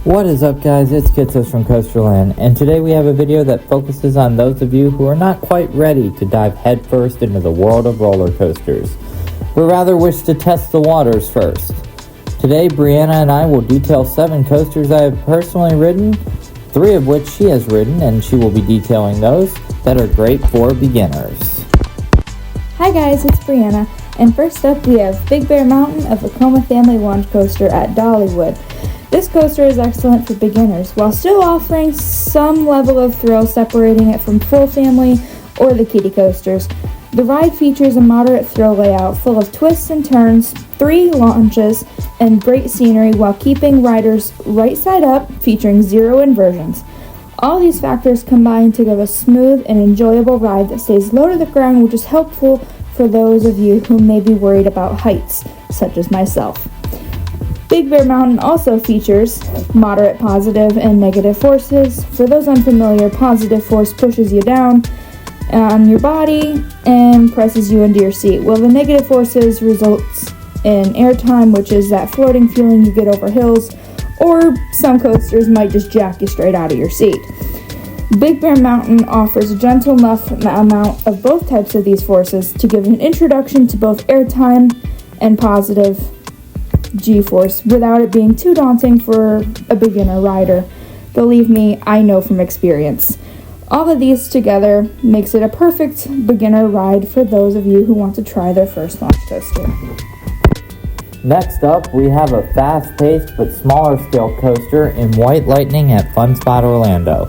What is up, guys? It's Kitsos from Coasterland, and today we have a video that focuses on those of you who are not quite ready to dive headfirst into the world of roller coasters, but rather wish to test the waters first. Today, Brianna and I will detail 7 coasters I have personally ridden, 3 of which she has ridden, and she will be detailing those that are great for beginners. Hi guys, it's Brianna, and first up we have Big Bear Mountain, a Vekoma family launch coaster at Dollywood. This coaster is excellent for beginners, while still offering some level of thrill separating it from full family or the kiddie coasters. The ride features a moderate thrill layout full of twists and turns, 3 launches, and great scenery while keeping riders right side up, featuring 0 inversions. All these factors combine to give a smooth and enjoyable ride that stays low to the ground, which is helpful for those of you who may be worried about heights, such as myself. Big Bear Mountain also features moderate positive and negative forces. For those unfamiliar, positive force pushes you down on your body and presses you into your seat, while the negative forces results in airtime, which is that floating feeling you get over hills, or some coasters might just jack you straight out of your seat. Big Bear Mountain offers a gentle enough amount of both types of these forces to give an introduction to both airtime and positive G-force without it being too daunting for a beginner rider. Believe me, I know from experience. All of these together makes it a perfect beginner ride for those of you who want to try their first launch coaster. Next up, we have a fast-paced but smaller scale coaster in White Lightning at Fun Spot Orlando.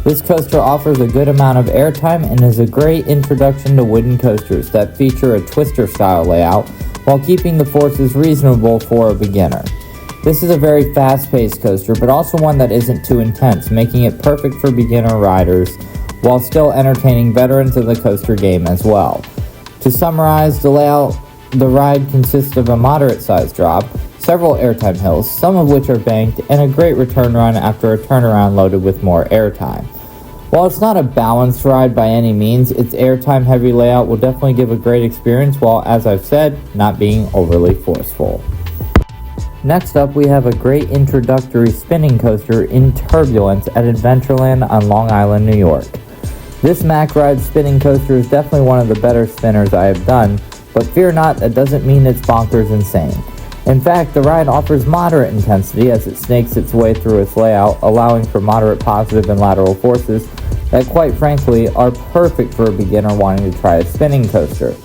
This coaster offers a good amount of airtime and is a great introduction to wooden coasters that feature a twister-style layout while keeping the forces reasonable for a beginner. This is a very fast-paced coaster, but also one that isn't too intense, making it perfect for beginner riders while still entertaining veterans of the coaster game as well. To summarize, the ride consists of a moderate-sized drop, several airtime hills, some of which are banked, and a great return run after a turnaround loaded with more airtime. While it's not a balanced ride by any means, its airtime heavy layout will definitely give a great experience while, as I've said, not being overly forceful. Next up, we have a great introductory spinning coaster in Turbulence at Adventureland on Long Island, New York. This Mack Ride spinning coaster is definitely one of the better spinners I have done, but fear not, that doesn't mean it's bonkers insane. In fact, the ride offers moderate intensity as it snakes its way through its layout, allowing for moderate positive and lateral forces that, quite frankly, are perfect for a beginner wanting to try a spinning coaster.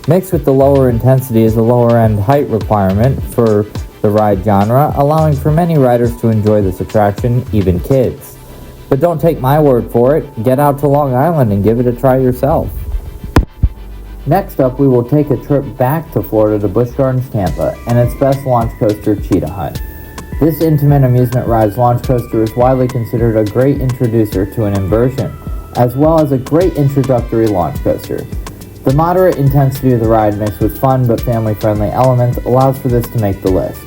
Mixed with the lower intensity is a lower end height requirement for the ride genre, allowing for many riders to enjoy this attraction, even kids. But don't take my word for it, get out to Long Island and give it a try yourself. Next up, we will take a trip back to Florida to Busch Gardens Tampa and its best launch coaster, Cheetah Hunt. This intimate amusement ride's launch coaster is widely considered a great introducer to an inversion, as well as a great introductory launch coaster. The moderate intensity of the ride mixed with fun but family-friendly elements allows for this to make the list.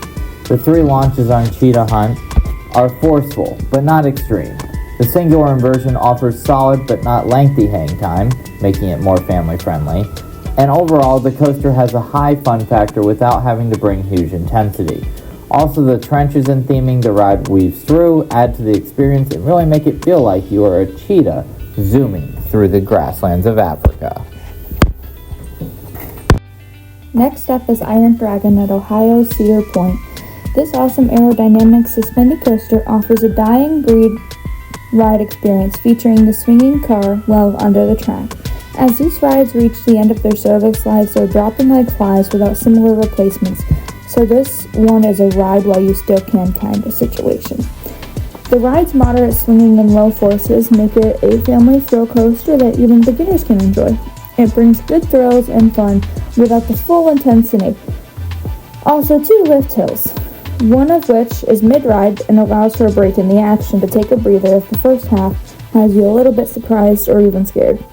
The 3 launches on Cheetah Hunt are forceful, but not extreme. The singular inversion offers solid but not lengthy hang time, making it more family-friendly. And overall, the coaster has a high fun factor without having to bring huge intensity. Also, the trenches and theming the ride weaves through add to the experience and really make it feel like you are a cheetah zooming through the grasslands of Africa. Next up is Iron Dragon at Ohio Cedar Point. This awesome aerodynamic suspended coaster offers a dying breed ride experience featuring the swinging car well under the track. As these rides reach the end of their service lives, they're dropping like flies without similar replacements, so this one is a ride while you still can kind of situation. The ride's moderate swinging and low forces make it a family thrill coaster that even beginners can enjoy. It brings good thrills and fun without the full intensity. Also, 2 lift hills, one of which is mid-ride and allows for a break in the action to take a breather if the first half has you a little bit surprised or even scared.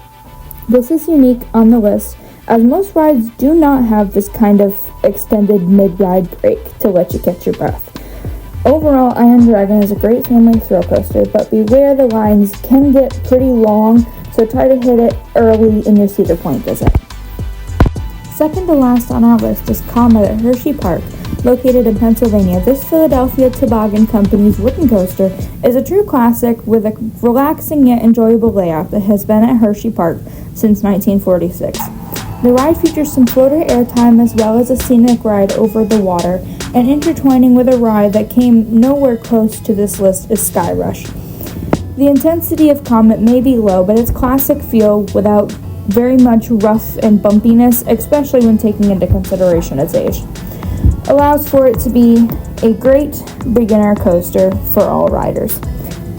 This is unique on the list, as most rides do not have this kind of extended mid-ride break to let you catch your breath. Overall, Iron Dragon is a great family thrill coaster, but beware the lines can get pretty long, so try to hit it early in your Cedar Point visit. Second to last on our list is Comet at Hershey Park. located in Pennsylvania. This Philadelphia Toboggan Company's wooden coaster is a true classic with a relaxing yet enjoyable layout that has been at Hershey Park since 1946. The ride features some floater airtime as well as a scenic ride over the water, and intertwining with a ride that came nowhere close to this list is Sky Rush. The intensity of Comet may be low, but its classic feel without very much rough and bumpiness, especially when taking into consideration its age, allows for it to be a great beginner coaster for all riders.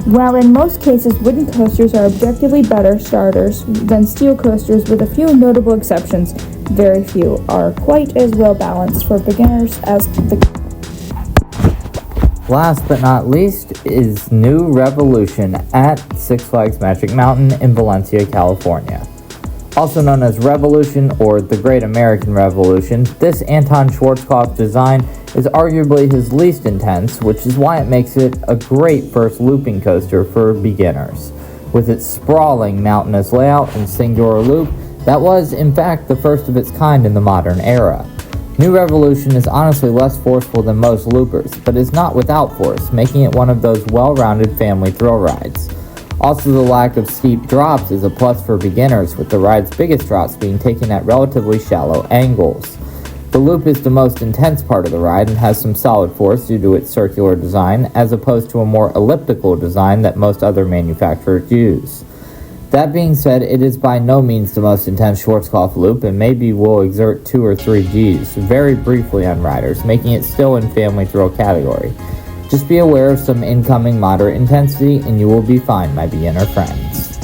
While in most cases wooden coasters are objectively better starters than steel coasters, with a few notable exceptions, very few are quite as well balanced for beginners as the... Last but not least is New Revolution at Six Flags Magic Mountain in Valencia, California. Also known as Revolution or the Great American Revolution, this Anton Schwarzkopf design is arguably his least intense, which is why it makes it a great first looping coaster for beginners. With its sprawling mountainous layout and singular loop, that was, in fact, the first of its kind in the modern era. New Revolution is honestly less forceful than most loopers, but is not without force, making it one of those well-rounded family thrill rides. Also, the lack of steep drops is a plus for beginners, with the ride's biggest drops being taken at relatively shallow angles. The loop is the most intense part of the ride and has some solid force due to its circular design, as opposed to a more elliptical design that most other manufacturers use. That being said, it is by no means the most intense Schwarzkopf loop, and maybe will exert 2 or 3 Gs very briefly on riders, making it still in family thrill category. Just be aware of some incoming moderate intensity and you will be fine, my beginner friends.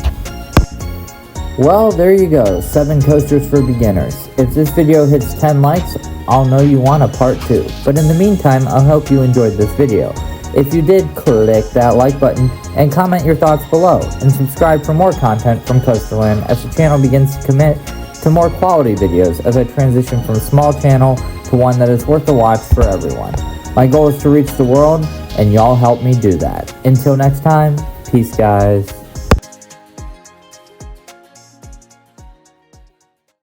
Well, there you go, 7 coasters for beginners. If this video hits 10 likes, I'll know you want a part 2. But in the meantime, I hope you enjoyed this video. If you did, click that like button and comment your thoughts below, and subscribe for more content from Coasterland as the channel begins to commit to more quality videos as I transition from a small channel to one that is worth a watch for everyone. My goal is to reach the world, and y'all help me do that. Until next time, peace guys.